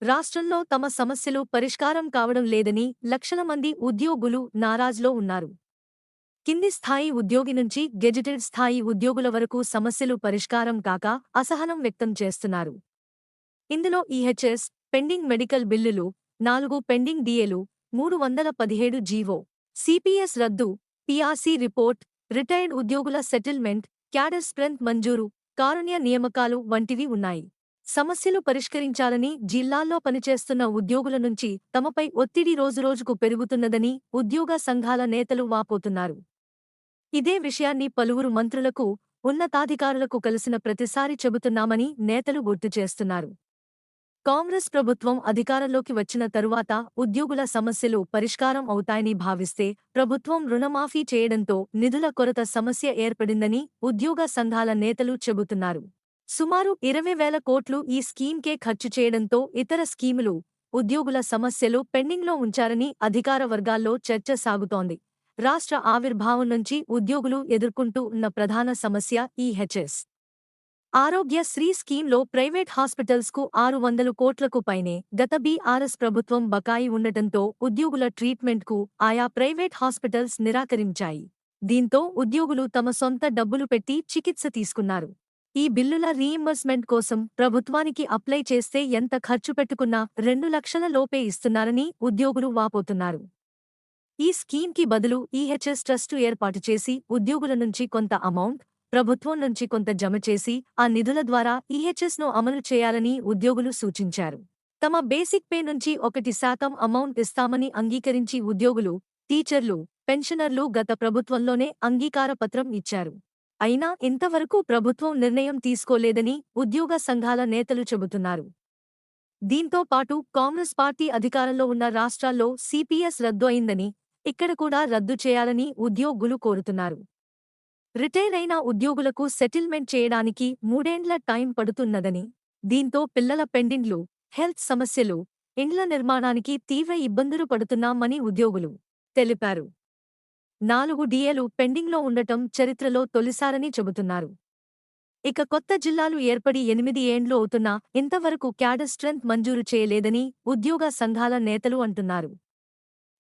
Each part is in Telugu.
రాష్ట్రంలో తమ సమస్యలు పరిష్కారం కావడం లేదని లక్షల మంది ఉద్యోగులు నారాజ్లో ఉన్నారు. కింది స్థాయి ఉద్యోగి నుంచి గెజిటెడ్ స్థాయి ఉద్యోగుల వరకు సమస్యలు పరిష్కారం కాక అసహనం వ్యక్తం చేస్తున్నారు. ఇందులో ఈహెచ్ఎస్, పెండింగ్ మెడికల్ బిల్లులు, 4 పెండింగ్ డిఏలు, 317 జీవో, సిపిఎస్ రద్దు, పిఆర్సీ రిపోర్ట్, రిటైర్డ్ ఉద్యోగుల సెటిల్మెంట్, క్యాడర్ స్ట్రెంత్ మంజూరు, కారుణ్య నియామకాలు వంటివి ఉన్నాయి. సమస్యలు పరిష్కరించాలని జిల్లాల్లో పనిచేస్తున్న ఉద్యోగుల నుంచి తమపై ఒత్తిడి రోజురోజుకు పెరుగుతున్నదని ఉద్యోగ సంఘాల నేతలు వాపోతున్నారు. ఇదే విషయాన్ని పలువురు మంత్రులకు, ఉన్నతాధికారులకు కలిసిన ప్రతిసారి చెబుతున్నామని నేతలు గుర్తు చేస్తున్నారు. కాంగ్రెస్ ప్రభుత్వం అధికారంలోకి వచ్చిన తరువాత ఉద్యోగుల సమస్యలు పరిష్కారం అవుతాయని భావిస్తే ప్రభుత్వం రుణమాఫీ చేయడంతో నిధుల కొరత సమస్య ఏర్పడిందని ఉద్యోగ సంఘాల నేతలు చెబుతున్నారు. సుమారు 20,000 కోట్లు ఈ స్కీమ్కే ఖర్చు చేయడంతో ఇతర స్కీములు, ఉద్యోగుల సమస్యలు పెండింగ్లో ఉంచారని అధికార వర్గాల్లో చర్చ సాగుతోంది. రాష్ట్ర ఆవిర్భావం నుంచి ఉద్యోగులు ఎదుర్కొంటూ ఉన్న ప్రధాన సమస్య ఈహెచ్ఎస్. ఆరోగ్య శ్రీ స్కీమ్లో ప్రైవేట్ హాస్పిటల్స్కు 600 కోట్లకు పైనే గత బీఆర్ఎస్ ప్రభుత్వం బకాయి ఉండటంతో ఉద్యోగుల ట్రీట్మెంట్కు ఆయా ప్రైవేట్ హాస్పిటల్స్ నిరాకరించాయి. దీంతో ఉద్యోగులు తమ సొంత డబ్బులు పెట్టి చికిత్స తీసుకున్నారు. ఈ బిల్లుల రీయింబర్స్మెంట్ కోసం ప్రభుత్వానికి అప్లై చేస్తే ఎంత ఖర్చు పెట్టుకున్నా 2 లక్షల లోపే ఇస్తున్నారని ఉద్యోగులు వాపోతున్నారు. ఈ స్కీమ్కి బదులు ఈహెచ్ఎస్ ట్రస్టు ఏర్పాటు చేసి ఉద్యోగుల నుంచి కొంత అమౌంట్, ప్రభుత్వం నుంచి కొంత జమ చేసి ఆ నిధుల ద్వారా ఈహెచ్ఎస్ను అమలు చేయాలని ఉద్యోగులు సూచించారు. తమ బేసిక్ పే నుంచి 1% అమౌంట్ ఇస్తామని అంగీకరించి ఉద్యోగులు, టీచర్లు, పెన్షనర్లు గత ప్రభుత్వంలోనే అంగీకార పత్రం ఇచ్చారు. అయినా ఇంతవరకు ప్రభుత్వం నిర్ణయం తీసుకోలేదని ఉద్యోగ సంఘాల నేతలు చెబుతున్నారు. దీంతో పాటు కాంగ్రెస్ పార్టీ అధికారంలో ఉన్న రాష్ట్రాల్లో సిపిఎస్ రద్దు అయిందని, ఇక్కడ కూడా రద్దు చేయాలని ఉద్యోగులు కోరుతున్నారు. రిటైర్ అయిన ఉద్యోగులకు సెటిల్మెంట్ చేయడానికి 3 ఏండ్ల టైం పడుతున్నదని, దీంతో పిల్లల పెండింగ్లు, హెల్త్ సమస్యలు, ఇండ్ల నిర్మాణానికి తీవ్ర ఇబ్బందులు పడుతున్నామని ఉద్యోగులు తెలిపారు. 4 డిఏలు పెండింగ్లో ఉండటం చరిత్రలో తొలిసారని చెబుతున్నారు. ఇక కొత్త జిల్లాలు ఏర్పడి 8 ఏండ్లు అవుతున్నా ఇంతవరకు క్యాడర్ స్ట్రెంత్ మంజూరు చేయలేదని ఉద్యోగ సంఘాల నేతలు అంటున్నారు.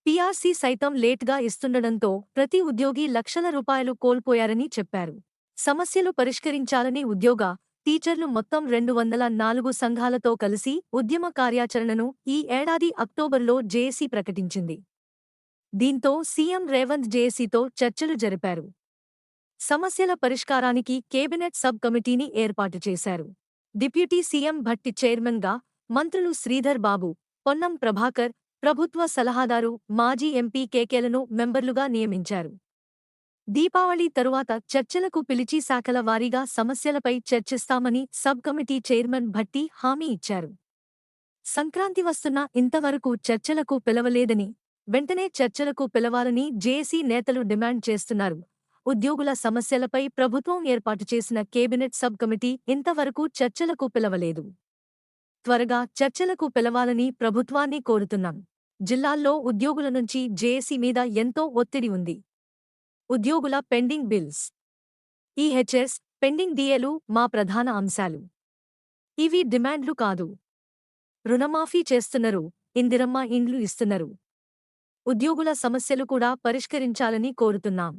పిఆర్సీ సైతం లేట్గా ఇస్తుండడంతో ప్రతి ఉద్యోగి లక్షల రూపాయలు కోల్పోయారని చెప్పారు. సమస్యలు పరిష్కరించాలని ఉద్యోగ, టీచర్లు మొత్తం 204 సంఘాలతో కలిసి ఉద్యమ కార్యాచరణను ఈ ఏడాది అక్టోబర్లో జేఏసీ ప్రకటించింది. దీంతో సీఎం రేవంత్ జేఏసీతో చర్చలు జరిపారు. సమస్యల పరిష్కారానికి కేబినెట్ సబ్ కమిటీని ఏర్పాటు చేశారు. డిప్యూటీ సీఎం భట్టి చైర్మన్గా, మంత్రులు శ్రీధర్ బాబు, పొన్నం ప్రభాకర్, ప్రభుత్వ సలహాదారు, మాజీ ఎంపీ కేకేలను మెంబర్లుగా నియమించారు. దీపావళి తరువాత చర్చలకు పిలిచి శాఖల వారీగా సమస్యలపై చర్చిస్తామని సబ్ కమిటీ చైర్మన్ భట్టి హామీ ఇచ్చారు. సంక్రాంతి వస్తున్నా ఇంతవరకు చర్చలకు పిలవలేదని, వెంటనే చర్చలకు పిలవాలని జేఏసీ నేతలు డిమాండ్ చేస్తున్నారు. ఉద్యోగుల సమస్యలపై ప్రభుత్వం ఏర్పాటు చేసిన కేబినెట్ సబ్ కమిటీ ఇంతవరకు చర్చలకు పిలవలేదు. త్వరగా చర్చలకు పిలవాలని ప్రభుత్వాన్ని కోరుతున్నాం. జిల్లాల్లో ఉద్యోగుల నుంచి జేఏసీ మీద ఎంతో ఒత్తిడి ఉంది. ఉద్యోగుల పెండింగ్ బిల్స్, ఈహెచ్ఎస్, పెండింగ్ డిఏలు మా ప్రధాన అంశాలు. ఇవి డిమాండ్లు కాదు. రుణమాఫీ చేస్తున్నారు, ఇందిరమ్మ ఇండ్లు ఇస్తున్నారు. ఉద్యోగుల సమస్యలు కూడా పరిష్కరించాలని కోరుతున్నాం.